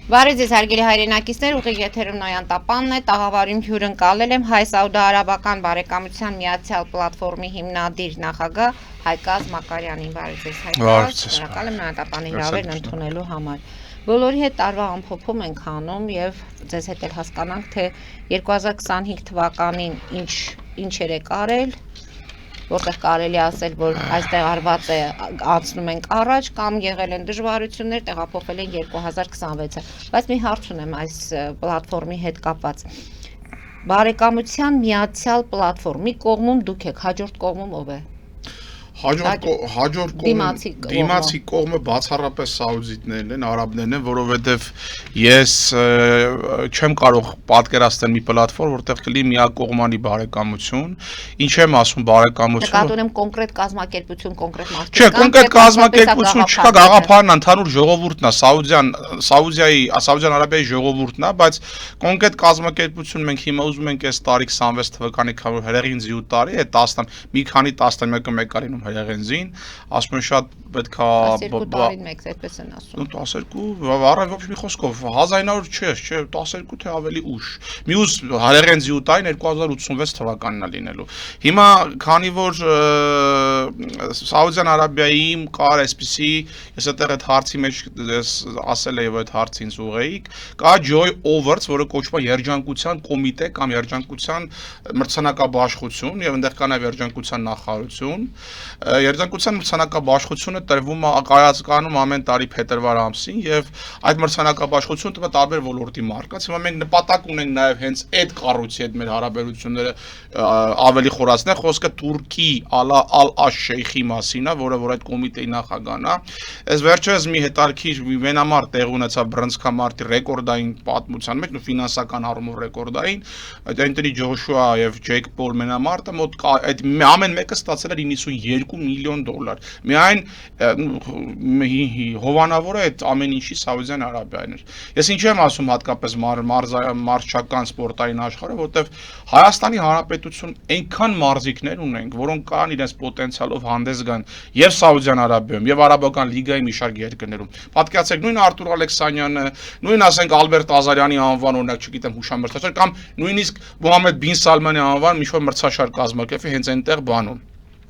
Բարի ձեզ հարգելի հայրենակիցներ, ուղիղ եթերում Նոյան Տապանն է, տաղավարում հյուրընկալել եմ հայ-սաուդա-արաբական բարեկամության միացյալ պլատֆորմի հիմնադիր նախագահ Հայկազ Մակարյանին։ Բարի ձեզ Հայկազ, շնորհակալ եմ Նոյան Տապանի հրավերն ընդունելու համար։ Բոլորի հետ տարվա ամփոփում ենք անում եւ ձեզ հետ էլ հասկանանք, թե 2025 թվականին ինչ եք արել, որտեղ կարելի ասել, որ այստեղ արված է անցնում ենք առաջ կամ եղել են դժվարություններ, տեղափոխվել են 2026-ը, բայց մի հարց ունեմ այս պլատֆորմի հետ կապված։ Բարեկամության միացյալ պլատֆորմի կողմում դուք եք, հաջորդ կողմում ով է։ Հաջորդ դիմացի կողմը բացառապես սաուդիտներն են, արաբներն են, որովհետև ես չեմ կարող պատկերացնել մի պլատֆորմ, որտեղ կլինի միակողմանի բարեկամություն, ինչ եմ ասում բարեկամություն։ Նկատում եմ կոնկրետ կազմակերպություն, կոնկրետ մարդիկ։ Չէ, կոնկրետ կազմակերպություն չկա, գաղափարն ընդհանուր ժողովուրդն է, Սաուդյան Արաբիայի ժողովուրդն է, բայց կոնկրետ կազմակերպություն մենք հիմա ուզում ենք այս տարի 26 թվականի հեղեղին զիու տարի է 10 մի քանի տասնամյակը մեկ արինում հեղեղենզին, ասում են շատ պետք է 12 տարին մեկ այդպես են ասում։ 12, առայժմ ոչ մի խոսքով 1900 չէ, 12 թե ավելի ուշ։ Մյուս հեղեղենզի տարին 2086 թվականն է լինելու։ Հիմա քանի որ Սաուդյան Արաբիայում կար այսպիսի, ես այդտեղ այդ հարցի մեջ ասել եի, որ այդ հարցը ինձ ուղեիք, կա Joy Awards, որը կոչվում է երջանկության կոմիտե կամ երջանկության մրցանակաբաշխություն եւ այնտեղ կա նաեւ երջանկության նախարարություն։ Երջանկության մրցանակաբաշխությունը տրվում է կայացկանում ամեն տարի փետրվար ամսին եւ այդ մրցանակաբաշխությունը տվա տարբեր ոլորտի մարկանց։ Հիմա մենք նպատակ ունենք նաեւ հենց այդ կառույցի հետ մեր հարաբերությունները ավելի խորացնել։ Խոսքը Թուրքի Ալ-Աշեյխի մասին է, որը որ այդ կոմիտեի նախագահն է։ Այս վերջերս մի հետարքիր մենամարտ տեղ ունեցավ բռնցքամարտի ռեկորդային պատմության մեջ, ֆինանսական առումով ռեկորդային, այդ Էնթոնի Ջոշուա եւ Ջեյք Պոլ մենամարտը մոտ այդ ամեն մեկը ստացել էր 92 միլիոն դոլար։ Միայն հովանավորը այդ ամեն ինչի Սաուդյան Արաբիան էր։ Ես ինչ եմ ասում հատկապես մարզչական սպորտային աշխարհը, որտեվ Հայաստանի Հանրապետություն այնքան մարզիկներ ունենք, որոնք կան իրենց պոտենցիալով հանդես գան եւ Սաուդյան Արաբիայում եւ Արաբական լիգայի մի շարք երկրներում։ Պատկերացրեք նույն Արտուր Ալեքսանյանը, նույն ասենք Ալբերտ Ազարյանի անվան օրինակ, չգիտեմ, հուշամրցաշար կամ նույնիսկ Մոհամեդ Բին Սալմանի անվան մի շոյ մրցաշար կազմակերպի հենց այնտեղ բանում։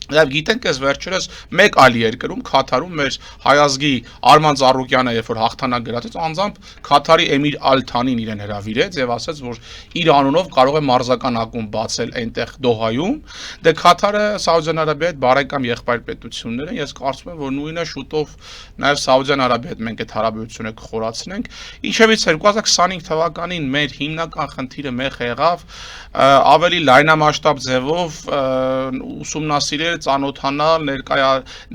Եվ գիտենք այս վերջերս մեկ այլ երկրում Քաթարում մեր հայազգի Արման Ծառուկյանը երբ որ հաղթանակ գրացեց անձամբ Քաթարի Էմիր Ալ-Թանին իրեն հրավիրեց եւ ասաց որ իր անունով կարող է մարզական ակումբ բացել այնտեղ Դոհայում դե Քաթարը Սաուդյան Արաբիայի հետ բարեկամ եղբայր պետություններ են ես կարծում եմ որ նույնը շուտով նաեւ Սաուդյան Արաբիայի հետ մենք այդ հարաբերությունը կխորացնենք ինչևից 2025 թվականին մեր հիմնական խնդիրը մեխ եղավ ավելի լայնամասշտաբ ձևով ուսումնասիրել ծանոթանալ,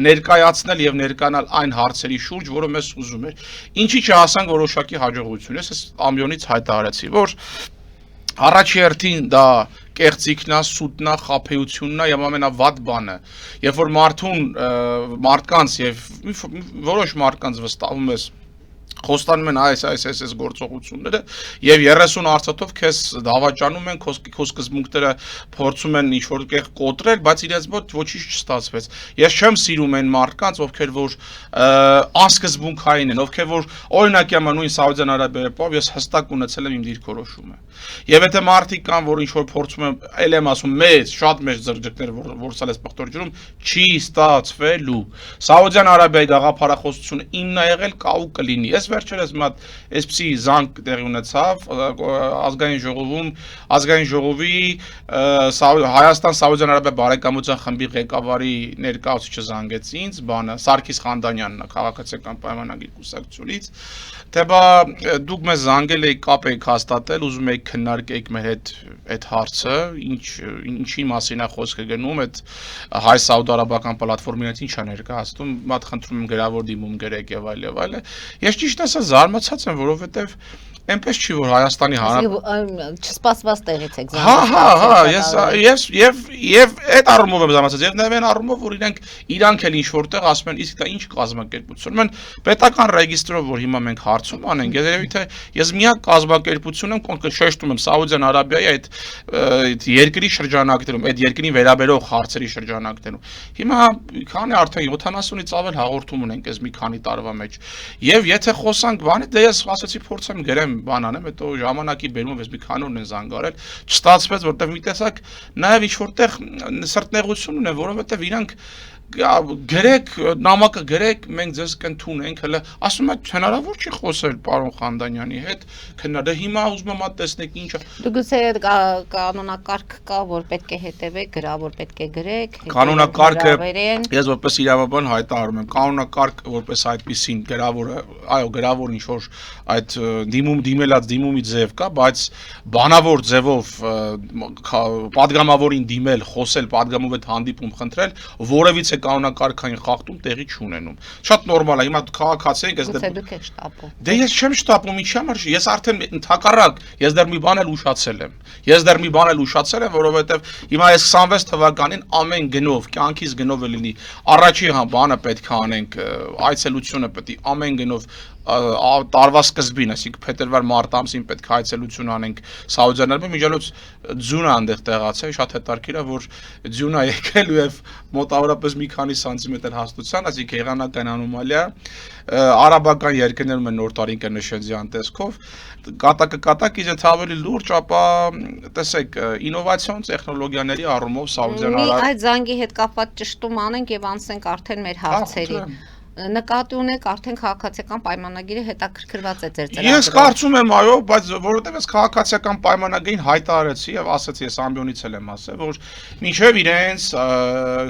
ներկայացնել եւ ներկանալ այն հարցերի շուրջ, որը մեզ ուզում էր։ Ինչի չհասանք որոշակի հաջողություն։ Ես ամբյոնից հայտարարեցի, որ առաջի հերթին դա կեղծիքն է, սուտն է, խաբեությունն է եւ ամենավատ բանը։ Երբ որ մարդկանց եւ որոշ մարդկանց վստահում ես խոստանում են այս գործողությունները եւ 30 արծաթով քեզ դավաճանում են քո սկզբունքները փորձում են ինչ որ կեղ կոտրել բայց իրենց մոտ ոչինչ չստացվեց ես չեմ սիրում այն մարդկանց ովքեր որ անսկզբունքային են ովքեր որ օրինակ եմա նույն Սաուդյան Արաբիայով ես հստակ ունեցել եմ իմ դիրքորոշումը եւ եթե մարդիկ կան որ ինչ որ փորձում են ել եմ ասում մեծ շատ մեծ ձգձգներ որսալ էս պղտորջում չի ստացվելու Սաուդյան Արաբիայի գաղափարախոսությունը ինն է եղել կա ու կլինի ես վերջերս մի հատ այսպիսի զանգ տեղի ունեցավ ազգային ժողովի Հայաստան Սաուդյան Արաբիա բարեկամության խմբի ղեկավարի ներկայացուցիչը զանգեց ինձ բանը Սարգիս Խանդանյանն է քաղաքացիական պայմանագրի կուսակցությունից թե բա դուք մեզ զանգել եք կապ եք հաստատել ուզում եք քննարկեք մեր հետ այդ հարցը ինչի մասին է խոսքը գնում այդ հայ-սաուդարաբական պլատֆորմի հետ ինչ է ներկայացնում մատ խնդրում եմ գրավոր դիմում գրեք եւ այլ ես ճիշտ ասած զարմացած եմ որովհետեւ այնպես չի որ Հայաստանի չսպասված տեղից եք ես եւ այդ առումով եմ զարմացած եւ նաեւ այն առումով որ իրանք էլ ինչ որտեղ ասում են իսկ դա ինչ կազմակերպություն են պետական ռեգիստրով որ հիմա մենք հարցում անենք երևի թե ես միակ կազմակերպություն եմ կոնկրետ շեշտում եմ Սաուդյան Արաբիայի այդ երկրի շրջանակներում այդ երկրին վերաբերող հարցերի շրջանակներում հիմա քանի արդեն 70-ից ավել հաղորդում ունենք այս մի քանի տարվա մեջ եւ եթե խոսանք բանի, դե ես ասացի փորձեմ գրեմ բան անեմ, հետո ժամանակի բերումով ես մի քանի օր են զանգարել, չստացվեց, որտեվ մի տեսակ նաև ինչ որտեղ սրտնեղություն ունեն, որովհետև իրանք գրեք, նամակը գրեք, մենք ձեզ կընդունենք, հələ ասում եմ հնարավոր չի խոսել պարոն Խանդանյանի հետ, քննադե հիմա ուզում եմ տեսնեք ինչը։ Դու գուցե կանոնակարգ կա, որ պետք է հետևեք, գրավոր պետք է գրեք, կանոնակարգը ես որպես իրավաբան հայտարարում եմ, կանոնակարգ որպես այդպեսին գրավորը, այո, գրավոր ինչ որ այդ դիմումի ձև կա, բայց բանավոր ձևով падգամավորին դիմել, խոսել, падգամով այդ հանդիպում խնդրել, որևիցե կանոնակարգային խախտում տեղի չունենում։ Շատ նորմալ է, հիմա քաղաքացի ենք, Գուցե դուք եք շտապում։ Դե ես չեմ շտապում, ինչի համար, ես արդեն ընդհակառակ, ես դեռ մի բան էլ ուշացել եմ։ Ես դեռ մի բան էլ ուշացել եմ, որովհետև հիմա ես 26 թվականին ամեն գնով, կյանքից գնով լինի, առաջի բանը պետք է անենք, այցելությունը պետք է ամեն գնով տարվա սկզբին, այսինքն փետրվար-մարտ ամսին պետք է այցելություն անենք Սաուդյան Արաբիա, միջալոց ձյունը այնտեղ տեղացել, շատ հետաքրքիր է, որ ձյունը եկել եւ մոտավորապես մի քանի սանտիմետր հաստության, այսինքն եղանական անոմալիա, արաբական երկրներում են նոր տարին կնշեցյան տեսքով, կատակը իզ ավելի լուրջ, ապա տեսեք, ինովացիոն տեխնոլոգիաների առումով Սաուդյան Արաբիա Այդ զանգի հետ կապված ճշտում անենք եւ անցնենք արդեն մեր հարցերի։ Նկատի ունեք արդեն քաղաքացիական պայմանագիրը հետաքրքրված է ձեր ծրագրով։ Ես կարծում եմ, այո, բայց որովհետև ես քաղաքացիական պայմանագիրին հայտարարեցի եւ ասացի, ես ամբիոնից էլ եմ ասել, որ մինչեւ իրենց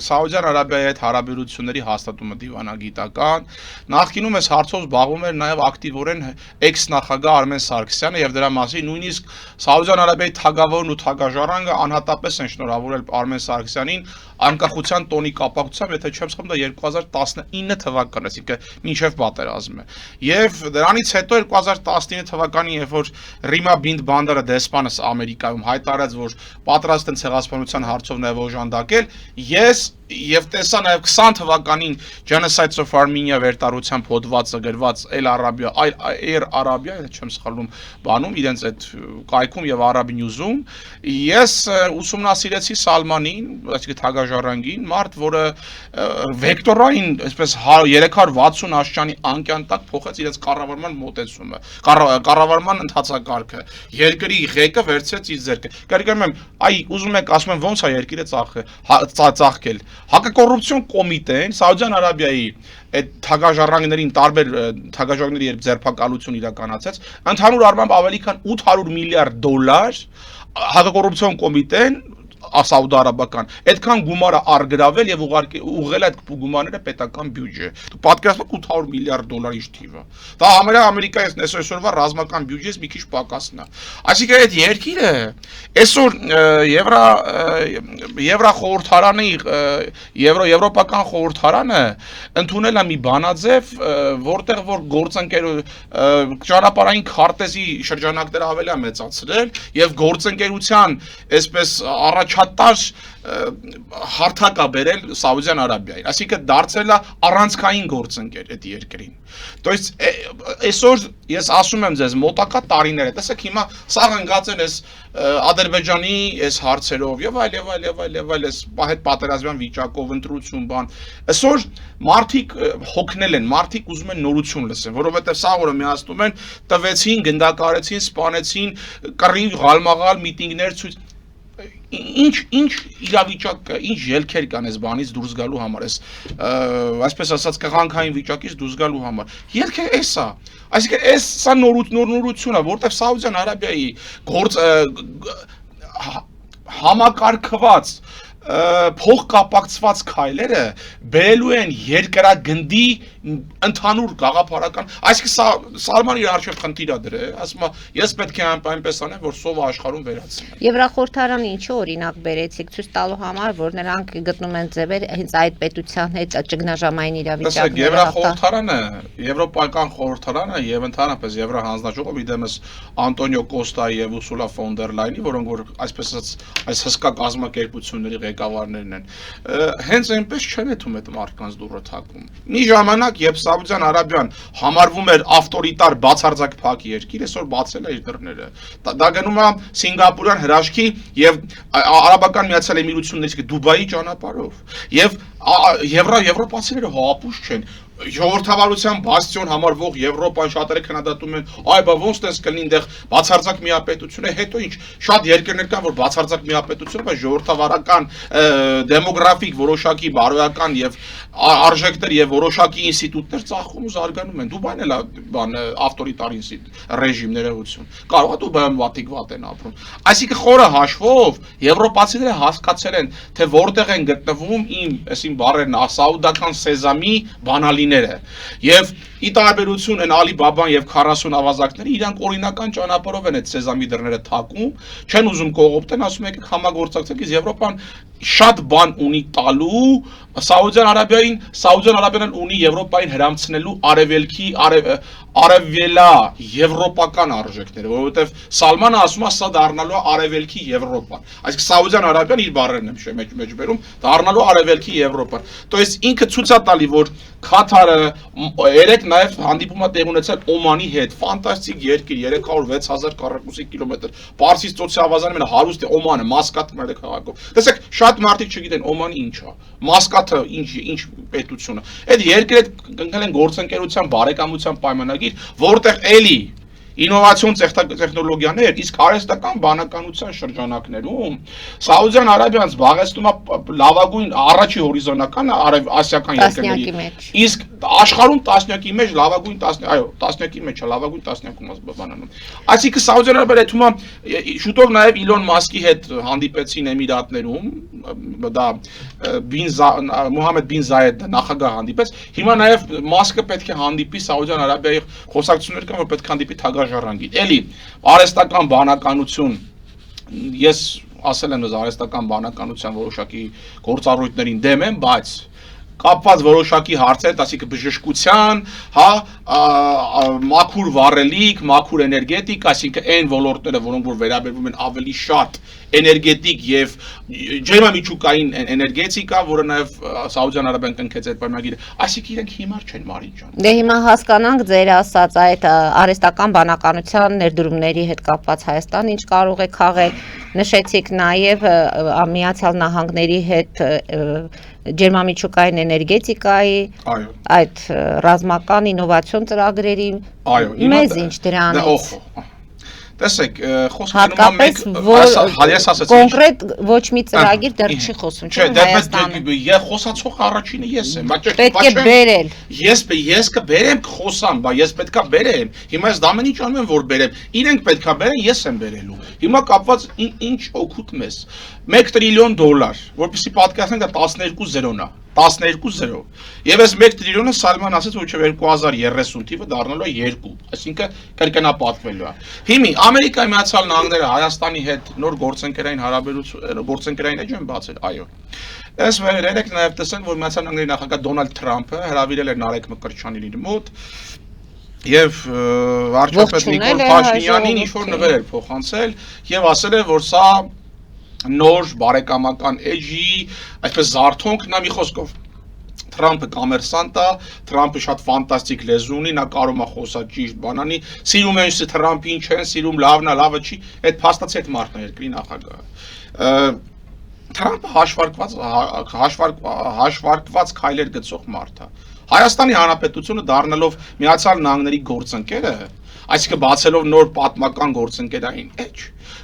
Սաուդյան Արաբիայի հետ հարաբերությունների հաստատումը դիվանագիտական, նախկինում ես հարցով զբաղվում էր նաեւ ակտիվորեն էքս-նախագահ Արմեն Սարգսյանը եւ դրա մասին նույնիսկ Սաուդյան Արաբիայի թագավորն ու թագաժառանգը անհատապես են շնորհավորել Արմեն Սարգսյանին անկախության տոնի կապակցությամբ, եթե չեմ սխալվում, դա 2019 թվականն, այսինքն մինչև պատերազմը։ Եվ դրանից հետո 2019 թվականին, երբ որ Ռիմա Բինտ Բանդարը դեսպանս Ամերիկայում հայտարարեց, որ պատրաստ են ցեղասպանության հարցով նաև օժանդակել, ես եւ տեսա նաև 20 թվականին Genocides of Armenia վերտարությամբ հոդվածը գրված Air Arabia, չեմ սխալվում, բանում իրենց այդ կայքում եւ Arab News-ում, ես ուսումնասիրեցի Սալմանին, այսինքն թագաժառանգին, մարդ, որը վեկտորային, այսպես 360 աշճանի անկյան տակ փոխեց իրենց կառավարման մոտեցումը, կառավարման ընթացակարգը, երկրի ղեկը վերցրեց իր ձեռքը։ Կարիքանում եմ, ուզում եք ասում եմ ոնց է երկիրը ծաղկել։ Հակակոռուպցիոն կոմիտեն Սաուդյան Արաբիայի այդ թագաժառանգներին տարբեր թագաժառանգների երբ ձերբակալություն իրականացեց, ընդհանուր առմամբ ավելի քան 800 միլիարդ դոլար հակակոռուպցիոն կոմիտեն Սաուդարաբական այդքան գումարը արգրավել եւ ուղղել այդ գումարները պետական բյուջե։ Դու պատկերացնու 800 միլիարդ դոլարի թիվը։ Դա համարյա Ամերիկայի այսօրվա ռազմական բյուջեից մի քիչ պակասն է։ Այսինքն այդ երկիրը այսօր Եվրախորհրդարանի Եվրոպական խորհրդարանը ընդունել է մի բանաձև, որտեղ որ գործընկեր ճանապարհային քարտեզի շրջանակները ավելի է մեծացրել եւ գործընկերության այսպես առաջատար հարթակա բերել Սաուդյան Արաբիային, այսինքն դարձել է առանցքային գործընկեր այդ երկրին։ То есть այսօր ես ասում եմ ձեզ մոտակա տարիները, տեսեք հիմա սա ընկած են այս Ադրբեջանի այս հարցերով եւ այլ այս հետ պատերազմյան վիճակով ընտրություն բան։ Այսօր մարդիկ հոգնել են, մարդիկ ուզում են նորություն լսեն, որովհետեւ սա որը միացնում են, տվեցին, գնդակարեցին, սպանեցին, կռիվ, ղալմաղալ, միտինգներ ցույց ինչ իրավիճակ կա, ինչ ելքեր կան այս բանից դուրս գալու համար, այսպես ասած կղանքային վիճակից դուրս գալու համար։ Ելքը էս է, այսինքն սա նորություն է, որտեղ Սաուդյան Արաբիայի համակարգված փոխկապակցված քայլերը բերելու են երկրագնդի ընդհանուր գաղափարական, այսինքն Սալմանը իր արժեվ խնդիր է դրել, ասում է ես պետք է այնպես անեմ, որ սովը աշխարհում վերացնեմ։ Եվրախորհրդարանը ինչու օրինակ բերեցիք ցույց տալու համար, որ նրանք գտնում են ձևեր հենց այդ պետության հետ ճգնաժամային իրավիճակները։ Եվրախորհրդարանը, Եվրոպական խորհրդարանը եւ ընդհանրապես Եվրահանձնաժողովը իդեմս Անտոնիո Կոստայի եւ Ուրսուլա ֆոն դեր Լայնի, որոնք որ այսպես ասած այս հսկա կազմակերպությունների ղեկավարներն են, հենց այնպես չեն էթում այդ մարդկանց դուրը թակում։ Մի ժամանակ, երբ Սաուդյան Արաբիան համարվում էր ավտորիտար բացարձակ փակ երկիր, այսօր բացել է իր դռները։ Դա գնում է Սինգապուրյան հրաշքի եւ Արաբական Միացյալ Էմիրություններից Դուբայի ճանապարհով։ Եվ Եվրոպացիները հապուշ չեն։ Ժողովրդավարության բաստիոն համարվող Եվրոպան շատերը քննադատում են, այ բա ոնց տես կլինի այնտեղ բացարձակ միապետություն է, հետո ինչ, շատ երկրներ կան, որ բացարձակ միապետություն է, բայց ժողովրդավարական դեմոգրաֆիկ որոշակի բարոյական եւ արժեքներ եւ որոշակի ինստիտուտներ ծախում ու զարգանում են։ Դուբայն էլ բան ավտորիտար ռեժիմ ներողություն։ Կարող է Դուբայում վատիկ վատ են ապրում։ Այսինքն խորը հաշվով եվրոպացիները հասկացել են, թե որտեղ են գտնվում իմ, այսին բառերն սաուդական սեզամի բանալիները։ Եվ ի տարբերություն են Ալիբաբան եւ 40 ավազակները, իրանք օրինական ճանապարհով են այդ սեզամի դռները թակում, չեն ուզում կողոպտեն, ասում եկեք համագործակցեք, իսկ Եվրոպան շատ բան ունի տալու Սաուդյան Արաբիան ունի Եվրոպային հրամցնելու արևելքի արևելա եվրոպական արժեքները, որովհետև Սալմանը ասում է սա դառնալու է արևելքի Եվրոպան։ Այսինքն Սաուդյան Արաբիան իր բառերն եմ մեջբերում, դառնալու արևելքի Եվրոպան։ То есть ինքը ցույց է տալի, որ Քաթարը երեք նաև հանդիպում է տեղ ունեցել Օմանի հետ, ֆանտաստիկ երկիր, 300-6000 քառակուսի կիլոմետր։ Պարսից ծոցի ավազանի մեն հարուստ է Օմանը, Մասկատն է քաղաքում։ Տեսեք, շատ մարդիկ չգիտեն Օմանը ինչ է։ Մասկատը ինչ պետություն է։ Այդ երկրը կնքել են գործընկերության բարեկամության պայմանագիր, որտեղ էլի ինովացիոն տեխնոլոգիաներ, իսկ արհեստական բանականության շրջանակներում Սաուդյան Արաբիան զբաղեցնում է լավագույն առաջի հորիզոնականը ասիական երկրների։ Իսկ աշխարհում տասնյակի մեջ լավագույն տասնյակի մեջ է լավագույն տասնյակում բանանում։ Այսինքն Սաուդյան Արաբիան հետո շուտով նաև Իլոն Մասկի հետ հանդիպեցին Էմիրատներում, դա Մոհամեդ բին Զայեդ նախագահ հանդիպեց։ Հիմա նաև Մասկը պետք է հանդիպի Սաուդյան Արաբիայի խոսակցություններ կան, որ պետք է հանդիպի Թագաժառանգի։ Էլի արհեստական բանականություն, ես ասել եմ արհեստական բանականության որոշակի գործառույթներին դեմ եմ, բայց կապված որոշակի հարցեր, ասիկը բժշկության, հա, մաքուր վառելիք, մաքուր էներգետիկ, այսինքն այն ոլորտները, որոնք որ վերաբերվում են ավելի շատ էներգետիկ եւ ջերմամիջուկային էներգետիկա, որը նաեւ Սաուդյան Արաբիան կնքեց այդ պայմանագիրը, այսինքն իրենք հիմար չեն Մարին ջան։ Դե հիմա հասկանանք ձեր ասած այդ արհեստական բանականության ներդրումների հետ կապված Հայաստան ինչ կարող է քաղել, նշեցիք նաեւ Միացյալ Նահանգների հետ ջերմամիջուկային էներգետիկայի, այդ ռազմական ինովացիոն ծրագրերի, մեզ ինչ դրանից։ Տեսեք, հատկապես կոնկրետ ոչ մի ծրագիր դեռ չի խոսում, չէ՞, Հայաստանում։ Ես խոսացող առաջինը ես եմ, բայց պետք է բերել։ Ես կբերեմ, կխոսամ, բայց ես պետքա բերեմ։ Հիմա ես դա ամեն ինչ անում եմ, որ բերեմ։ Իրենք պետքա բերեն, ես եմ բերելու։ Հիմա կապված ինչ օգուտ մեզ։ $1 տրիլիոն, որպեսզի պատկերացնենք, դա 12 զերոն է։ 12-0 եւ այս 1 տրիլիոնը Սալման ասաց որ 2030 թիվը դառնալու է 2, այսինքն կրկնապատկվելու է։ Հիմա Ամերիկայի Միացյալ Նահանգները Հայաստանի հետ նոր գործընկերային հարաբերություն գործընկերային էջ են բացել, այո։ Այս վերերեք նաեւ տեսանք որ Միացյալ Նահանգների նախագահ Դոնալդ Թրամփը հրավիրել էր Նարեկ Մկրտչյանին իր մոտ եւ վարչապետ Նիկոլ Փաշինյանին ինչ որ նվեր էր փոխանցել եւ ասել է որ սա նոր բարեկամական էջի, այսպես զարթոնք, նա մի խոսքով Թրամփը կոմերսանտ է, Թրամփը շատ ֆանտաստիկ լեզու ունի, նա կարող է խոսալ ճիշտ բանանի, սիրում են Թրամփին չեն, սիրում լավն է, լավը չի, այդ փաստացի այդ մարդն է երկրի նախագահը։ Թրամփը հաշվարկված քայլեր գծող մարդ է։ Հայաստանի Հանրապետությունը դառնալով Միացյալ Նահանգների գործընկերը, այսինքն բացելով նոր պատմական գործընկերային էջ,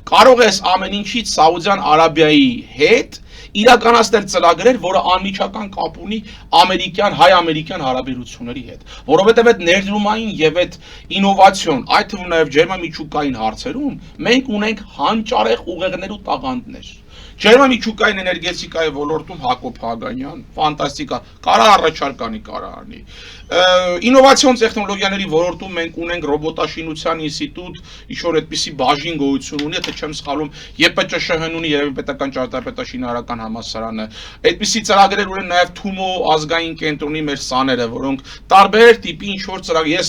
կարող ես ամեն ինչից Սաուդյան Արաբիայի հետ իրականացնել ծրագրեր, որը անմիջական կապ ունի հայ-ամերիկյան հարաբերությունների հետ, որովհետև այդ ներդրումային եւ այդ ինովացիոն, այդ թվում նաեւ ջերմամիջուկային հարցերում մենք ունենք հանճարեղ ուղեղներ ու տաղանդներ։ Ջերմամիջուկային էներգետիկայի ոլորտում Հակոբ Հագանյան, ֆանտաստիկա, կարա առաջարկանի կարա անի։ Ինովացիոն տեխնոլոգիաների ոլորտում մենք ունենք ռոբոտաշինության ինստիտուտ, ինչ-որ այդպիսի բաժին գոյություն ունի, եթե չեմ սխալում, ԵՊՃՇՀ-ն ունի Երևի պետական ճարտարապետաշինարարական համալսարանը։ Այդպիսի ծրագրեր ունեն նաև Թումո ազգային կենտրոնի մեր սաները, որոնք տարբեր տիպի ինչ-որ ծրագիր, ես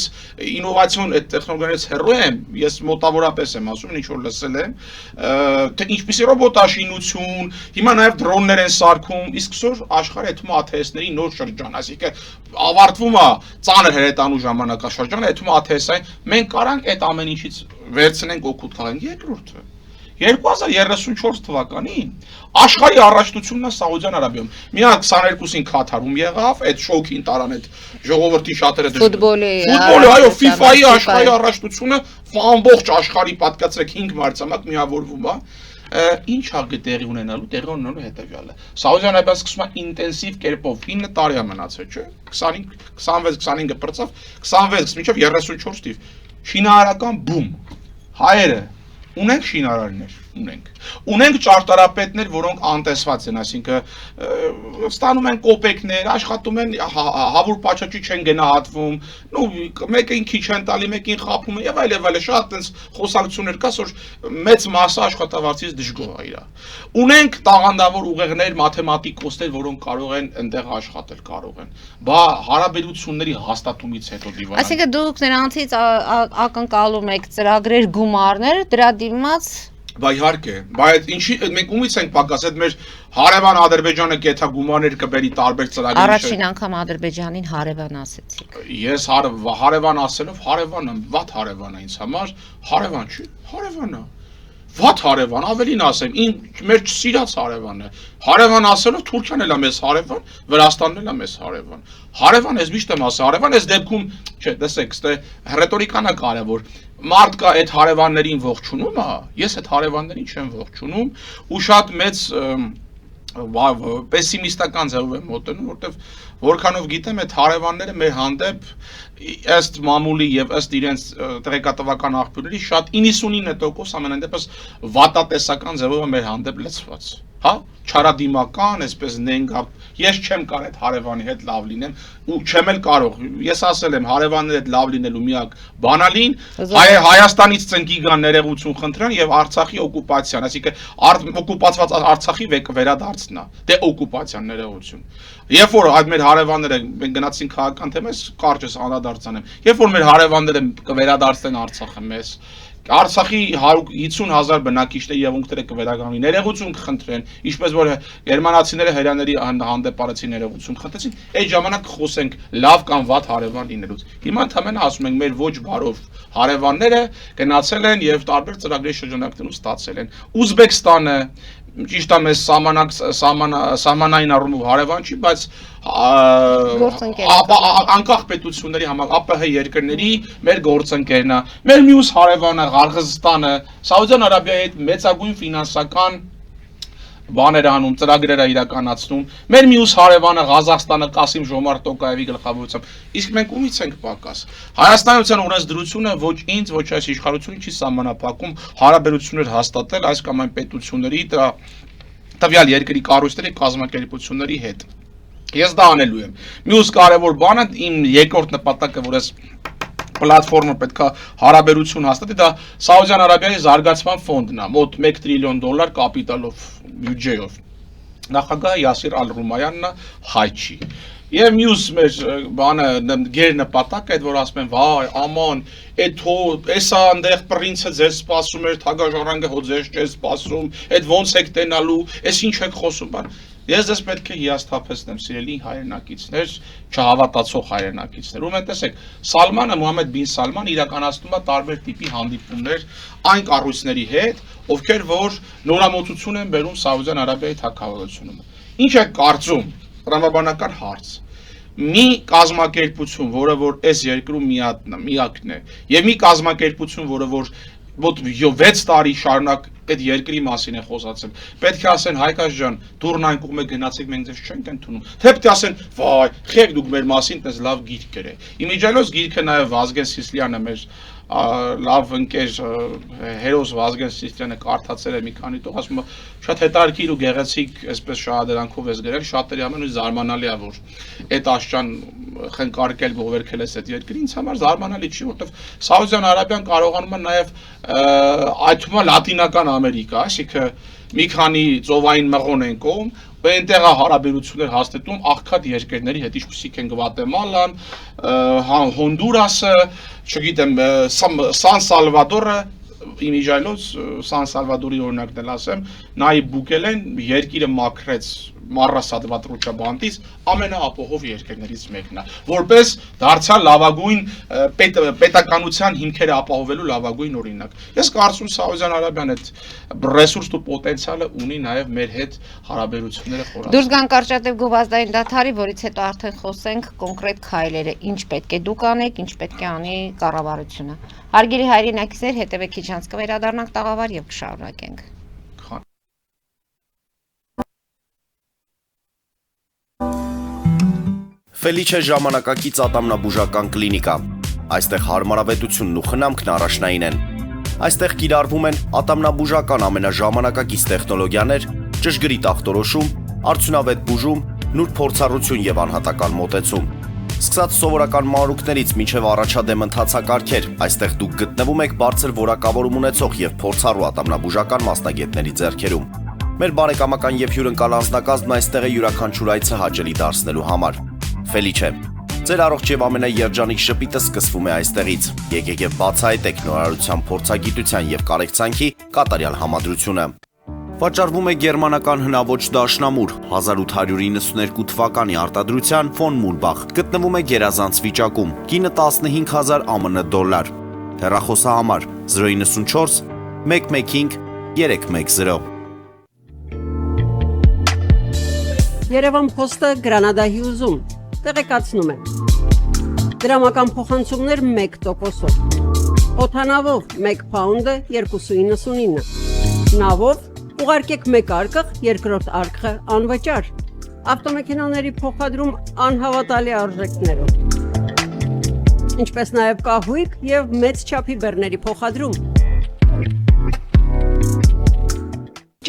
ինովացիոն այդ տեխնոլոգիաներից հեռու եմ, ես մոտավորապես եմ ասում, ինչ-որ լսել եմ, թե ինչպիսի ռոբոտաշինություն, հիմա նաև դրոններ են սարքում, իսկ սոր աշխարհը հետում ԱԹՍ-ների նոր շրջան, այսինքն ավարտվում է ծանր հրետանու ժամանակաշրջանը, հետում ԱԹՍ-ային, մենք կարանք այդ ամեն ինչից վերցնենք օգուտ քաղենք, 2034 թվականին աշխարհի առաջնությունն է Սաուդյան Արաբիայում։ Միակ 22-ին Քաթարում եղավ, այդ շոկին տարան այդ ժողովրդի շատերը ֆուտբոլի, այո, FIFA-ի աշխարհի առաջնությունը ամբողջ աշխարհի պատկացրեք 5 մարտամակ միավորվում է։ Ինչ ա տեղի ունենալու, տեղի ունենալու հետևյալը։ Սաուդյան Արաբիան սկսում է ինտենսիվ կերպով 9 տարի է մնացել, չէ՞։ 25-25 բրծավ, 26 մինչև 34 թիվ։ Շինարարական բում։ Հայերը ունենք շինարարներ, ունենք ճարտարապետներ, որոնք անտեսված են, այսինքն ստանում են կոպեկներ, աշխատում են հավուր պաչաճի չեն գնահատվում, մեկին քիչ են տալի, մեկին խաբում են եւ այլ, շատ այնպես խոսակցություններ կա, որ մեծ մասը աշխատավարձից դժգոհ է իրա։ Ունենք տաղանդավոր ուղեղներ, մաթեմատիկոսներ, որոնք կարող են այնտեղ աշխատել, կարող են։ Բա հարաբերությունների հաստատումից հետո դիվանան։ Այսինքն դուք նրանցից ակնկալում եք ծրագրեր, գումարներ, դրա դիմաց Բա իհարկե, բայց ինչի մենք ումից ենք պակաս, այդ մեր հարևան Ադրբեջանը կեթա գումարներ կբերի տարբեր ծրագրեր։ Առաջին անգամ Ադրբեջանին հարևան ասեցիք։ Ես հարևան ասելով հարևան եմ, վատ հարևան է ինձ համար, հարևան չի, հարևան է։ Վատ հարևան, ավելին ասեմ, մեր չսիրած հարևան է։ Հարևան ասելով Թուրքիան էլ է մեզ հարևան, Վրաստանն էլ է մեզ հարևան։ Հարևան ես միշտ եմ ասել, հարևան ես դեպքում, չէ, տեսեք, ստե ռետորիկան է կարևոր։ Մարդ կա այդ հարևաններին ողջունում, ես այդ հարևաններին չեմ ողջունում ու շատ մեծ պեսիմիստական ձևով եմ մոտենում, որտեվ որքանով գիտեմ այդ հարևանները մեր հանդեպ ըստ մամուլի եւ ըստ իրենց տեղեկատվական աղբյուրների շատ 99% ամենայն դեպս վատատեսական ձևով է մեր հանդեպ լցված, հա, չարադիմական, այսպես նենգա, ես չեմ կարող այդ հարևանի հետ լավ լինեմ ու չեմ էլ կարող, ես ասել եմ հարևանների հետ լավ լինելու միակ բանալին Հայաստանից ծնկի գան ներողություն խնդրեն եւ Արցախի օկուպացիան, այսինքն օկուպացված Արցախի վերադարձնա, դե օկուպացիան ներողություն։ Երբ որ այդ մեր հարևանները մենք գնացին քաղաքական թեմայից, կարճ ես անդրադարձանեմ, երբ որ մեր հարևանները կվերադարձնեն Արցախը մեզ Արցախի 150,000 բնակիչների եղունգները կվերականգնվի, ներողություն կխնդրեն, ինչպես որ գերմանացիները հրյաների հանդեպ արեցին ներողություն խնդրեցին, այդ ժամանակ կխոսենք լավ կամ վատ հարևան լինելուց։ Հիմա ընդհանրապես ասում ենք մեր ոչ բարով հարևանները գնացել են եւ տարբեր ծրագրերի շրջանակներում ստացել են։ Ուզբեկստանը ճիշտ է մեզ սահմանային առումով հարևան չի, բայց անկախ պետությունների համար ԱՊՀ երկրների մեր գործընկերն է, մեր մյուս հարևանը Ղարղզստանը, Սաուդյան Արաբիայի հետ մեծագույն ֆինանսական բաներ անում, ծրագրեր է իրականացնում, մեր մյուս հարևանը Ղազախստանը Կասիմ Ժոմարտ Տոկաևի գլխավորությամբ, իսկ մենք ումից ենք պակաս։ Հայաստանյան օրենսդրությունը ոչ ինձ, ոչ այս իշխանությունը չի սահմանափակում հարաբերություններ հաստատել այս կամ այն պետությունների տվյալ երկրի կառույցների կազմակերպությունների հետ։ Ես դա անելու եմ։ Մյուս կարևոր բանը իմ երկրորդ նպատակը, որ ես պլատֆորմը պետք է հարաբերություն հաստատի, դա Սաուդյան Արաբիայի զարգացման ֆոնդն է, մոտ $1 տրիլիոն կապիտալով, բյուջեով։ Նախագահը Յասիր Ալ-Ռումայանն է, հայ չի։ Եվ մյուս մեր բանը գեր նպատակը այդ որ ասում են, վայ, աման, էսա այնտեղ պրինցը ձեզ սպասում էր, թագաժառանգը հո ձեզ չէ սպասում, այդ ոնց եք տենալու, էս ինչ եք խոսում, բան։ Ես ձեզ պետք է հիասթափեցնեմ, սիրելի հայրենակիցներ, չհավատացող հայրենակիցներ։ Ուրեմն տեսեք, Սալմանը, Մուհամմեդ բին Սալման իրականացնում է տարբեր տիպի հանդիպումներ այն կառույցների հետ, ովքեր որ նորամուծություն են բերում Սաուդյան Արաբիայի թագավորությունում։ Ինչ է կարծում, տրամաբանական հարց։ Մի կազմակերպություն, որը որ այս երկրում միակն է, եւ մի կազմակերպություն, որը որ մոտ 6 տարի շարունակ այդ երկրի մասին է խոսացել։ Պետք է ասեն Հայկաշ ջան, դուրն այն կողմը գնացեք, մենք ձեզ չենք ընդունում։ Թե պետք է ասեն, վայ, խեք դուք մեր մասին այդպես լավ գիրք գրեք։ Իմիջիալոս գիրքը նաև Վազգեն Սիսլյանը մեր լավ ընկեր հերոս Վազգեն Սիսլյանը կարդացել է մի քանի տող, ասում է շատ հետաքրքիր ու գեղեցիկ այսպես շահադրանքով ես գրել, շատերի համար ու զարմանալի է որ այդ աշճան խնկարկել գովերքել ես այդ երկրի, ինձ համար զարմանալի չի, որովհետև Սաուդյան Արաբիան կարողանում է նաև այդ թվում է Լատինական Ամերիկա, այսինքն մի քանի ծովային մղոն են կողմ, ու այնտեղ հարաբերություններ հաստատում աղքատ երկրների հետ, ինչպիսիք են Գվատեմալան, Հոնդուրասը, չգիտեմ, Սան Սալվադորը, իմիջիալոց Սան Սալվադորի օրինակն էլ ասեմ, Նայիբ Բուկելեն երկիրը մաքրեց Մառասադվատրուչա բանտից ամենաապահով երկրներից մեկն է, որպես դարձյալ լավագույն պետականության հիմքերը ապահովելու լավագույն օրինակ։ Ես կարծում Սաուդյան Արաբիան այդ ռեսուրսն ու պոտենցիալը ունի նաև մեր հետ հարաբերությունները խորացնել։ Դուրս գանք կարճատև գովազդային դադարի, որից հետո արդեն խոսենք կոնկրետ քայլերը, ինչ պետք է դուք անեք, ինչ պետք է անի կառավարությունը։ Հարգելի հայրենակիցներ, հետևեք քիչ անց կվերադառնանք տաղավար եւ կշարունակենք։ Ֆելիչե ժամանակակից ատամնաբուժական կլինիկա։ Այստեղ հարմարավետությունն ու խնամքն առաջնային են։ Այստեղ կիրառվում են ատամնաբուժական ամենաժամանակակից տեխնոլոգիաներ, ճշգրիտ ախտորոշում, արդյունավետ բուժում, նուրբ փորձառություն եւ անհատական մոտեցում։ Սկսած սովորական մանրուքներից մինչև առաջադեմ ընթացակարգեր, այստեղ դուք գտնվում եք բարձր որակավորում ունեցող եւ փորձառու ատամնաբուժական մասնագետների ձեռքերում։ Մեր բարեկամական եւ հյուրընկալ անձնակազմն այստեղ է յուրաքանչյուր այցը հաճելի դարձնելու համար։ Ֆելիչե, ձեր առողջ եւ ամենաերջանիկ շպիտը սկսվում է այստեղից։ Եկեք եւ բացահայտեք նորարարության փորձագիտության եւ կարեկցանքի կատարյալ համադրությունը։ Վաճառվում է գերմանական հնաոճ դաշնամուր 1892 թվականի արտադրության ֆոն Մուրբախ։ Գտնվում է գերազանց վիճակում։ Կինը 15000 ԱՄՆ դոլար։ Հեռախոսահամար 094 115 310։ Երևան փոստը Գրանադա Հյուզում տեղեկացնում եմ։ Դրամական փոխանցումներ 1%-ով։ Օդանավով 1 փաունդը 2.99։ Նավով ուղարկեք 1 արկղ, երկրորդ արկղը անվճար։ Ավտոմեքենաների փոխադրում անհավատալի արժեքներով։ Ինչպես նաև կահույք եւ մեծ չափի բեռների փոխադրում։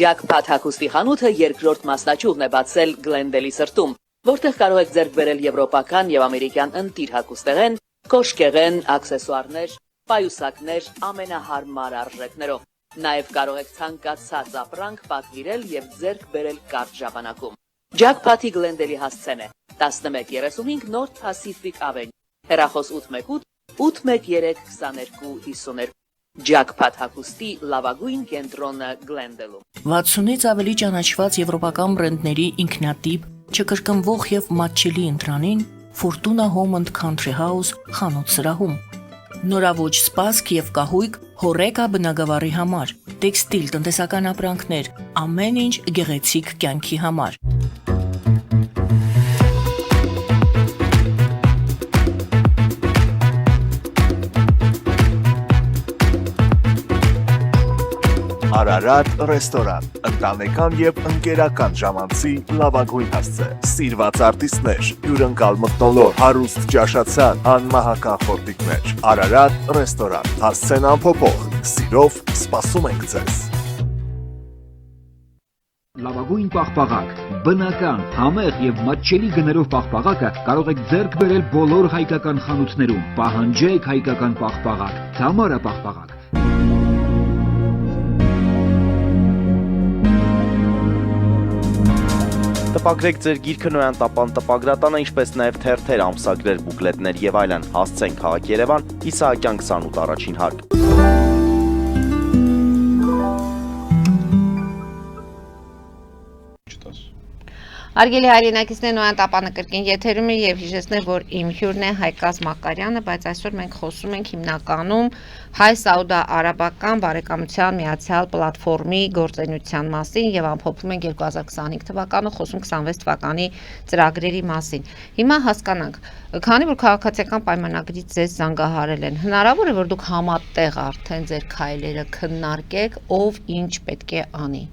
Ջակփաթ հագուստի խանութը երկրորդ մասնաճյուղն է բացել Գլենդելի սրտում, որտեղ կարող եք ձեռք բերել եվրոպական եւ ամերիկյան ընտիր հագուստեղեն, կոշկեղեն, աքսեսուարներ, պայուսակներ ամենահարմար արժեքներով։ Նաեւ կարող եք ցանկացած ապրանք պատվիրել եւ ձեռք բերել կարճ ժամանակում։ Ջակփաթի Գլենդելի հասցեն է 1135 North Pacific Avenue, հեռախոս 818 813 2252։ Ջակփաթ հագուստի լավագույն կենտրոնը Գլենդելում։ 60-ից ավելի ճանաչված եվրոպական բրենդների ինքնատիպ, չկրկնվող եւ մատչելի ընտրանին Fortuna Home and Country House խանութ սրահում։ Նորավոճ սպասք եւ կահույք հորեկա բնագավառի համար, տեքստիլ տնտեսական ապրանքներ, ամեն ինչ գեղեցիկ կյանքի համար։ Արարատ ռեստորան, ընտանեկան եւ ընկերական ժամանցի լավագույն հասցե, սիրված արտիստներ, հյուրընկալ մթնոլորտ, հարուստ ճաշացան, անմահական խորտիկներ, Արարատ ռեստորան, հասցեն անփոփոխ, սիրով սպասում ենք ձեզ։ Լավագույն պաղպաղակ, բնական, համեղ եւ մատչելի գներով պաղպաղակը կարող եք ձեռք բերել բոլոր հայկական խանութներում։ Պահանջեք հայկական պաղպաղակ, Թամարա պաղպաղակ։ Տպագրեք ձեր գիրքը Նոյան տապան տպագրատանը, ինչպես նաև թերթեր, ամսագրեր, բուկլետներ եւ այլն։ Հասցեն քաղաք Երևան, Իսահակյան 28 առաջին հարկ։ Հարգելի հայրենակիցներ, Նոյան տապանը կրկին եթերում է եւ հիշեցնեմ, որ իմ հյուրն է Հայկազ Մակարյանը, բայց այսօր մենք խոսում ենք հիմնականում հայ-սաուդա-արաբական բարեկամության միացյալ պլատֆորմի գործունեության մասին եւ ամփոփում ենք 2025 թվականը, խոսում 26 թվականի ծրագրերի մասին։ Հիմա հասկանանք, քանի որ քաղաքացիական պայմանագրից ձեզ զանգահարել են, հնարավոր է որ դուք համատեղ արդեն ձեր քայլերը քննարկեք, ով ինչ պետք է անի։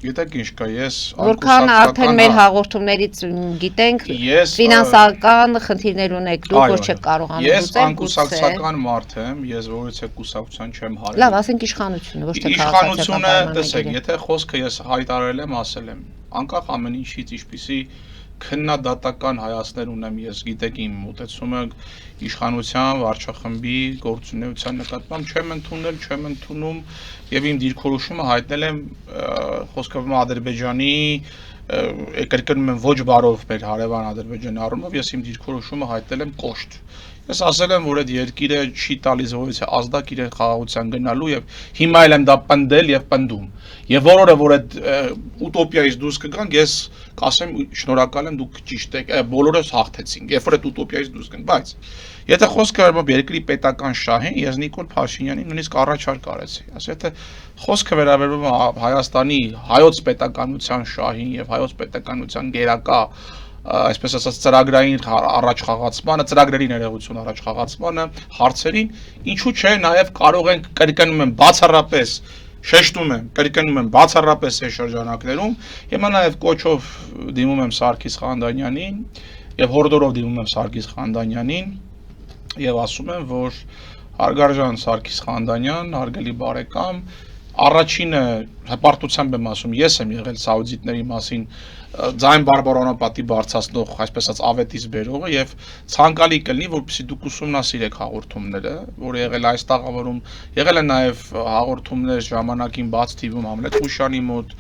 Գիտեք ինչ կա, ես որքան արդեն մեր հաղորդումներից գիտենք, ֆինանսական խնդիրներ ունեք, դուք որ չեք կարողանում լուծել։ Ես անկուսակցական մարդ եմ, ես որից է կուսակցության չեմ հարել։ Լավ, ասենք իշխանությունը, ոչ թե քաղաքացիական իշխանությունը, տեսեք, եթե խոսքը ես հայտարարել եմ, ասել եմ, անկախ ամեն ինչից ինչպիսի քննադատական հայացքներ ունեմ, ես գիտեք իմ մոտեցումը իշխանության վարչախմբի գործունեության նկատմամբ չեմ ընդունում եւ իմ դիրքորոշումը հայտնել եմ խոսքով Ադրբեջանի կրկնում եմ ոչ բարով մեր հարևան Ադրբեջանի առումով ես իմ դիրքորոշումը հայտնել եմ կոշտ։ Ես ասել եմ, որ այդ երկիրը չի տալիս որևէ ազդակ իրեն խաղաղության գնալու եւ հիմա էլ եմ դա պնդել եւ պնդում։ Եվ որը որ այդ ուտոպիայից դուրս կգանք, ես կասեմ շնորհակալ եմ դուք ճիշտ եք, բոլորս հաղթեցինք, երբ որ այդ ուտոպիայից դուրս գանք, բայց եթե խոսքը վերաբերում երկրի պետական շահին, ես Նիկոլ Փաշինյանին նույնիսկ առաջարկ արեցի, ասի, եթե խոսքը վերաբերում է Հայաստանի հայոց պետականության շահին եւ հայոց պետականության գերակա այսպես ասած ծրագրային առաջ խաղացմանը, ծրագրերի ներողություն առաջ խաղացմանը, հարցերին, ինչու՞ չէ, նաև կարող ենք կրկնում եմ բացառապես շեշտում եմ, կրկնում եմ բացառապես այս շրջանակներում, հիմա նաև կոչով դիմում եմ Սարգիս Խանդանյանին եւ հորդորով դիմում եմ Սարգիս Խանդանյանին եւ ասում եմ, որ հարգարժան Սարգիս Խանդանյան, հարգելի բարեկամ, առաջինը հպարտությամբ եմ ասում, ես եմ եղել սաուդիտների մասին ձայն բարբարոնապատի բարձրացնող, այսպես ասած, ավետից բերողը եւ ցանկալի կլինի, որպեսզի դուք ուսումնասիրեք հաղորդումները, որ եղել այս տաղավարում, եղել են նաեւ հաղորդումներ ժամանակին բաց TV-ում Համլետ Խուշյանի մոտ,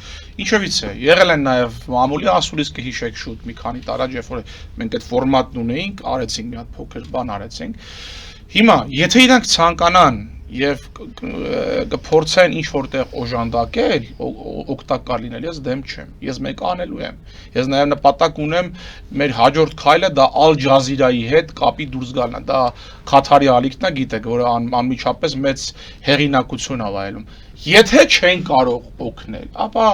ինչևից է, եղել են նաեւ մամուլի ասուլիս կհիշեք շուտ մի քանի տարի, երբ որ մենք այդ ֆորմատն ունեինք, արեցինք մի հատ փոքր բան արեցինք։ Հիմա, եթե իրանք ցանկանան եւ կփորձեն ինչ որտեղ օժանդակել, օգտակար լինել, ես դեմ չեմ։ Ես մեկ անելու եմ։ Ես նաեւ նպատակ ունեմ մեր հաջորդ քայլը դա Ալ Ջազիրայի հետ կապի դուրս գալն է։ Դա Քաթարի ալիքն է, գիտեք, որը անմիջապես մեծ հեղինակություն ա վայելում։ Եթե չեն կարող օգնել, ապա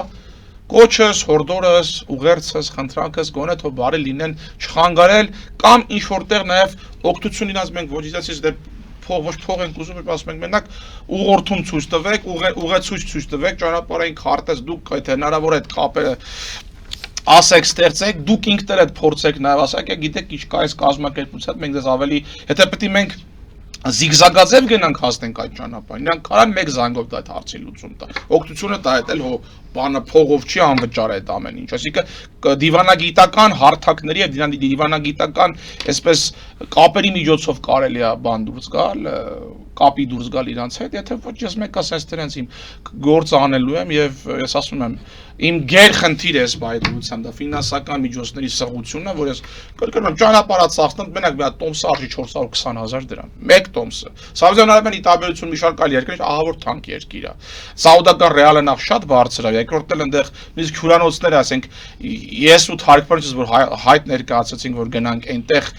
կոչս, հորդորս, ուղերձս, խնդրանքս գոնե թող բարի լինեն չխանգարել կամ ինչ որտեղ նաեւ օգտություն իրաց մենք ոչինչից դե ոչ փող ենք ուզում, ասում ենք մենակ ուղղորդում ցույց տվեք, ուղեցույց ցույց տվեք, ճանապարհային քարտեզ դուք այդ հնարավոր այդ կապերը ասեք, ստեղծեք, դուք ինքներ այդ փորձեք նաև ասեք, գիտեք ինչ կա այս կազմակերպության, մենք դες ավելի, եթե պետք է մենք զիգզագաձև գնանք հասնենք այդ ճանապարհին, նրանք կարան մեկ զանգով դա այդ հարցի լուծում տա։ Օգտությունը դա է էլ բանը փողով չի անվճար այդ ամեն ինչ, այսինքն դիվանագիտական հարթակների եւ դիվանագիտական այսպես կապերի միջոցով կարելի է բան դուրս գալ, կապի դուրս գալ իրանց հետ, եթե ոչ ես մեկ ասես դրանց իմ գործ անելու եմ եւ ես ասում եմ իմ գերխնդիր է սպայդրության դա ֆինանսական միջոցների սղությունն է, որ ես կրկնում եմ ճանապարհացախտն մենակ մի հատ տոմսը արժի 420,000 դրամ, մեկ տոմսը։ Սաուդյան Արաբիան ի տարբերություն մի շարք այլ երկրների ահավոր թանկ երկիր է։ Սաուդական ռեալը նախ շատ բարձր է, երկրորդն էլ այնտեղ նույնիսկ հյուրանոցները, ասենք, ես ու թարգմանիչս որ հայտ ներկայացրեցինք, որ գնանք այնտեղ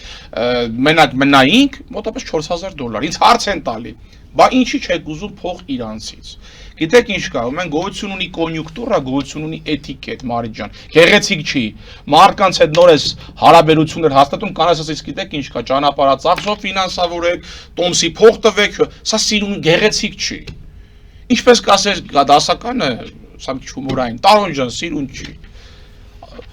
մենակ մնայինք, մոտավորապես $4,000։ Ինձ հարց են տալի, բա ինչի չեք ուզում փող իրանցից։ Գիտեք ինչ կա, ումեն գոյություն ունի կոնյուկտուրա, գոյություն ունի էթիկետ, Մարիտ ջան, գեղեցիկ չի, մարդկանց հետ նոր էս հարաբերություններ հաստատում, կանես ասես գիտեք ինչ կա, ճանապարհածախսով ֆինանսավորեք, տոմսի փող տվեք, սա սիրուն գեղեցիկ չի։ Ինչպես կասեր դասականը, սա մի հումորային, Տարոն ջան, սիրուն չի։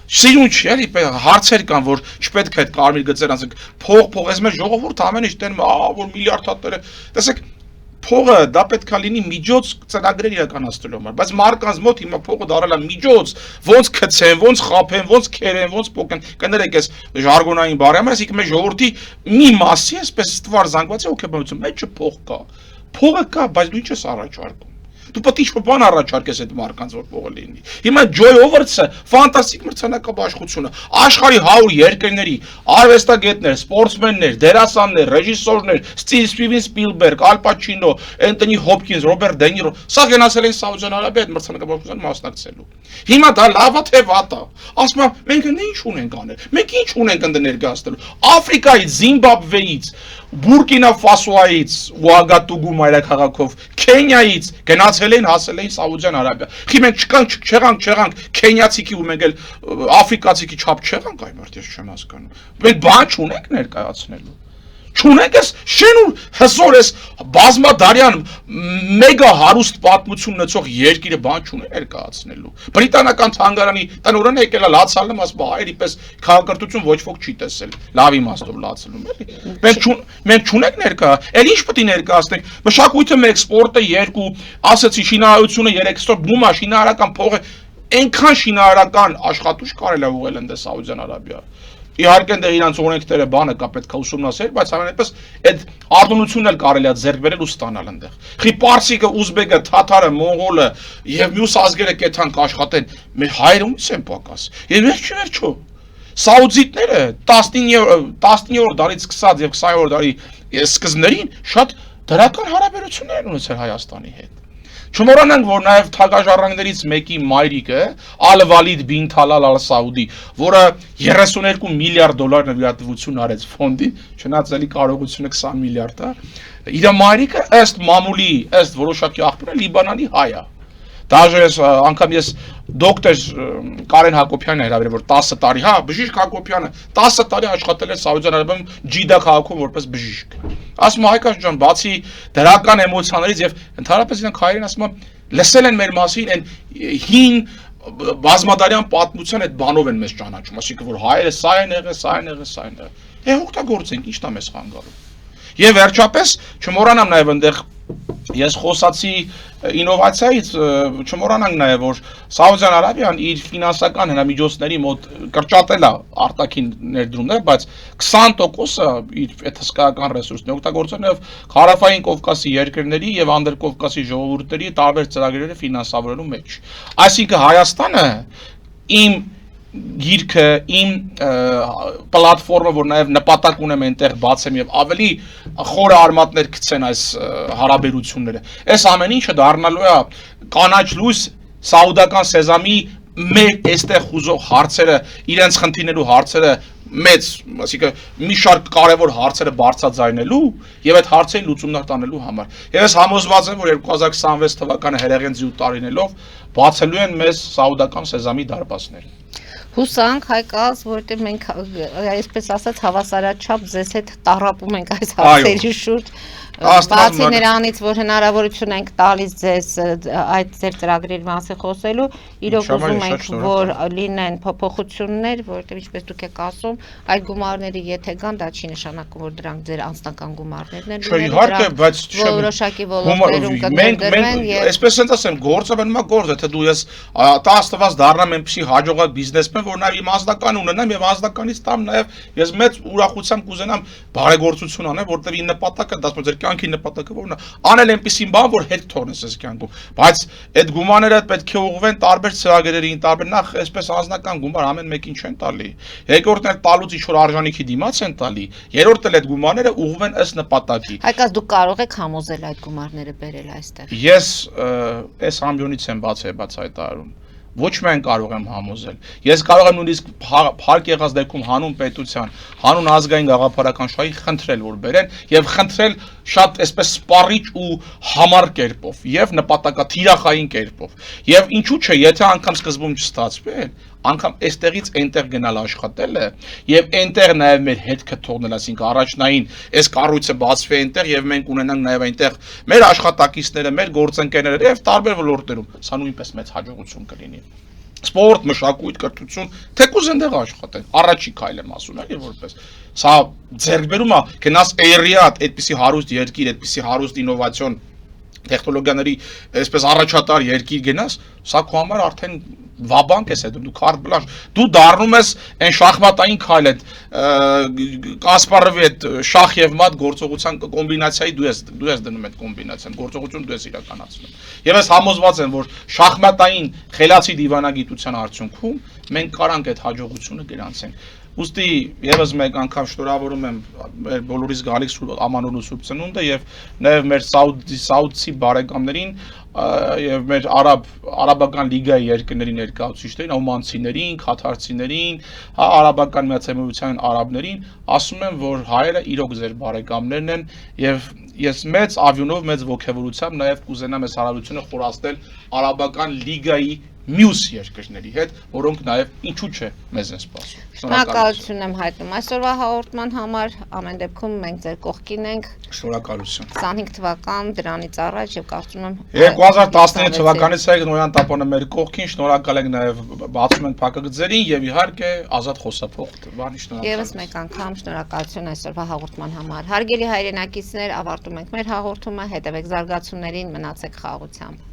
Սիրուն չի, էլի հարցեր կան, որ չպետք է այդ կարմիր գծեր ասենք, փող, այս մեր ժողովուրդը ամեն ինչ տենում, որ միլիարդատերը, տեսեք, փողը դա պետք է լինի միջոց ծրագրեր իրականացնելու համար, բայց մարդկանց մոտ հիմա փողը դարել է միջոց, ոնց գցեն, ոնց խափեն, ոնց քերեն, ոնց փոկեն, կներեք այս ժարգոնային բառը, այսինքն մեր ժողովրդի մի մասի այսպես ստվար զանգվածի հոգեբանություն, մեջը փող կա, փողը կա, բայց դու ինչ ես առաջարկում։ Դու պետք է ինչ-որ բան առաջարկես այդ մարդկանց որ փողը լինի։ Հիմա Joy Awards-ը ֆանտաստիկ մրցանակաբաշխություն է։ Աշխարհի 100 երկրների արվեստագետներ, սպորտսմեններ, դերասաններ, ռեժիսորներ, Steven Spielberg, Al Pacino, Anthony Hopkins, Robert De Niro, սա գնացել են Սաուդյան Արաբիա այդ մրցանակաբաշխության մասնակցելու։ Հիմա դա լավա թե վատ է։ Ասում եմ, մենք ինչ ունենք անել։ Մենք ինչ ունենք ընդ ներկայացնելու։ Աֆրիկայից, Զիմբաբվեից, Բուրկինա Ֆասոայից, Ուագատուգու մայրաքաղաքով, Քենիայից գնացել են հասել են Սաուդյան Արաբիա։ Խի մենք չեղանք քենիացիքի ու մենք էլ աֆրիկացիքի չափ չեղանք, այ մարդ ես չեմ հասկանում։ Մենք բան չունենք ներկայացնելու։ Չունենք ես շեն ու հսոր ես բազմադարյան մեգա հարուստ պատմություն ունեցող երկիրը բան չունի ներկայացնելու։ Բրիտանական թանգարանի տնօրենը եկել է լացալում, ասում է հայերի պես քաղաքակրթություն ոչ ոք չի տեսել։ Լավ իմաստով լացալում էլի։ Մենք չունենք ներկա, էլ ինչ պետք է ներկայացնենք։ Մշակույթը 1, սպորտը 2, ասեցի շինարարությունը 3, ստոր բումա շինարարական փողը այնքան շինարարական աշխատուժ կարելի է ուղղել ընդ Սաուդյան Արաբիա։ Իհարկե դե իրանց օրենքները բանը կա պետք է ուսումնասիրել, բայց ամենայնպես այդ արտոնությունն էլ կարելի է ձեռք բերել ու ստանալ այնտեղ։ Խի պարսիկը, ուզբեկը, թաթարը, մոնղոլը եւ մյուս ազգերը կեթան կաշխատեն, մեր հայերը ումից են պակաս։ Եվ վերջո սաուդիտները 19-րդ դարից սկսած եւ 20-րդ դարի սկզբներին շատ դրական հարաբերություններ ունեցել Հայաստանի հետ։ Չմոռանանք, որ նաև թագաժառանգներից մեկի մայրիկը Ալ-Վալիդ բին Թալալ Ալ-Սաուդի, որը 32 միլիարդ դոլար նվիրատվություն արեց ֆոնդին, չնայած էլի կարողությունը 20 միլիարդ է, իր մայրիկը ըստ մամուլի, ըստ որոշակի աղբյուրի Լիբանանի հայ է։ Դաժե անգամ ես դոկտոր Կարեն Հակոբյանն հրավիրել, որ 10 տարի, հա, բժիշկ Հակոբյանը 10 տարի աշխատել է Սաուդյան Արաբիայում Ջիդա քաղաքում որպես բժիշկ։ Ասում եմ Հայկաշ ջան, բացի դրական էմոցիաներից եւ ընդհանրապես իրենք հայերեն ասում եմ լսել են մեր մասին այն հին բազմադարյան պատմության այդ բանով են մեզ ճանաչում, ասիկա որ հայերը սա են եղել, սա են եղել, սա են եղել։ Օգտագործենք, ի՞նչն է մեզ խանգարում։ Եվ վերջապես չմոռանամ նաև այնտեղ ես խոսացի ինովացիայից, չմոռանանք նաև որ Սաուդյան Արաբիան իր ֆինանսական հնամիջոցների մոտ կրճատել է արտաքին ներդրումները, բայց 20%-ը իր այդ հսկայական ռեսուրսն է օգտագործել նաև Հարավային Կովկասի երկրների եւ Անդրկովկասի ժողովուրդների տարբեր ծրագրերը ֆինանսավորելու մեջ։ Այսինքն Հայաստանը իմ գիրքը, իմ պլատֆորմը, որ նաև նպատակ ունեմ այնտեղ բացեմ եւ ավելի խորը արմատներ գցեն այս հարաբերությունները։ Այս ամեն ինչը դառնալու է կանաչ լույս սաուդական սեզամի մեր այստեղ խուզող հարցերը, իրենց խնդիրներու հարցերը մեծ, ասիկա մի շարք կարևոր հարցերը բարձրաձայնելու եւ այդ հարցերին լուծումներ տանելու համար։ Եվ ես համոզված եմ, որ 2026 թվականը հերեղեն ձյու տարիներով բացելու են մեզ սաուդական սեզամի դարպասները։ Հուսանք Հայկազ, որտեղ մենք այսպես ասած հավասարաչափ ձեզ հետ տառապում ենք այս հարցերի շուրջ, բացի նրանից, որ հնարավորություն ենք տալիս ձեզ այդ ձեր ծրագրերի մասին խոսելու, իրոք ուզում ենք, որ լինեն փոփոխություններ, որտեղ ինչպես դուք եք ասում, այդ գումարները եթե կան, դա չի նշանակում, որ դրանք ձեր անձնական գումարներն են, իհարկե, բայց որոշակի ոլորտներում կներդրվեն եւ այսպես ասած եմ, գործը բնումա գործ, եթե դու ես տաստված դառնամ այնպեսի հաջողակ բիզնեսմեն, որ նաև իմ ազնական ունենամ եւ ազնականից տամ նաև ես մեծ ուրախությամբ կուզենամ բարեգործություն անեմ, որտեղ իմ նպատակը դա ձեր կյանքի նպատակը որն է անել այնպեսին բան, որ հետ թողնես այս կյանքում, բայց այդ գումարները պետք է ուղղվեն տարբեր ծրագրերին, տարբեր նախ այսպես անձնական գումար ամեն մեկին չեն տալի։ Երկրորդն էլ տալուց ինչ որ արժանիքի դիմաց են տալի, երրորդն էլ այդ գումարները ուղղվեն ըստ նպատակի։ Հայկազ դուք կարող եք համոզել այդ գումարները բերել այստեղ։ Ես այս ամբիոնից եմ բաց հայտարարում։ Ոչ միայն կարող եմ համոզել։ Ես կարող եմ նույնիսկ փառք եղած դեպքում հանուն պետության, հանուն ազգային գաղափարական շահի խնդրել, որ բերեն եւ խնդրել շատ այսպես սպառիչ ու համառ կերպով եւ նպատակաթիրախային կերպով։ Եվ ինչու՞ չէ, եթե անգամ սկզբում չստացվի, անգամ այստեղից այնտեղ գնալ աշխատելը եւ այնտեղ նաեւ մեր հետքը թողնել, ասինքն առաջնային այս կառույցը բացվի այնտեղ եւ մենք ունենանք նաեւ այնտեղ մեր աշխատակիցները, մեր գործընկերները եւ տարբեր ոլորտներում, սա նույնպես մեծ հաջողություն կլինի։ Սպորտ, մշակույթ, կրթություն, թեկուզ այնտեղ աշխատեն։ Առաջի քայլ եմ ասում, այլ որպես սա ձեռքբերում է, գնաս Էրիադ, այդպիսի հարուստ երկիր, այդպիսի հարուստ ինովացիոն տեխնոլոգիաների այսպես առաջատար երկիր գնաս, սա քո համար արդեն վաբանկ ես դու քարտ բլանշ, դու դառնում ես այն շախմատային քայլ այդ Կասպարովի այդ շախ եւ մատ գործողության կոմբինացիայի դու ես դնում այդ կոմբինացիան, գործողություն դու ես իրականացնում։ Եվ ես համոզված եմ, որ շախմատային խելացի դիվանագիտության արդյունքում մենք կարանք այդ հաջողությունը գրանցենք։ Ուստի եւս մեկ անգամ շնորհավորում եմ մեր բոլորիս գալիք ամանորու Սուրբ Ծնունդը եւ նաեւ մեր սաուդցի բարեկամներին եւ մեր արաբական լիգայի երկրների ներկայացուցիչներին, օմանցիներին, քաթարցիներին, արաբական միացյալ արաբներին, ասում եմ, որ հայերը իրոք ձեր բարեկամներն են եւ ես մեծ ավյունով, մեծ ողջավորությամբ նաեւ կուզենամ այս հարաբերությունը խորացնել արաբական լիգայի մյուս երկրների հետ, որոնք նաև ինչու՞ չէ մեզ են սպասում։ Շնորհակալություն եմ հայտնում այսօրվա հաղորդման համար, ամեն դեպքում մենք ձեր կողքին ենք։ Շնորհակալություն։ 25 թվական դրանից առաջ եւ կարծում եմ 2019 թվականից է Նոյան Տապոնը մեր կողքին, շնորհակալ ենք նաև բացում ենք փակագծերին եւ իհարկե ազատ խոսափող բանի շնորհակալ։ Եվս մեկ անգամ շնորհակալություն այսօրվա հաղորդման համար։ Հարգելի հայրենակիցներ, ավարտում ենք մեր հաղորդումը, հետևեք զարգացումներին, մնացեք խաղաղությամբ։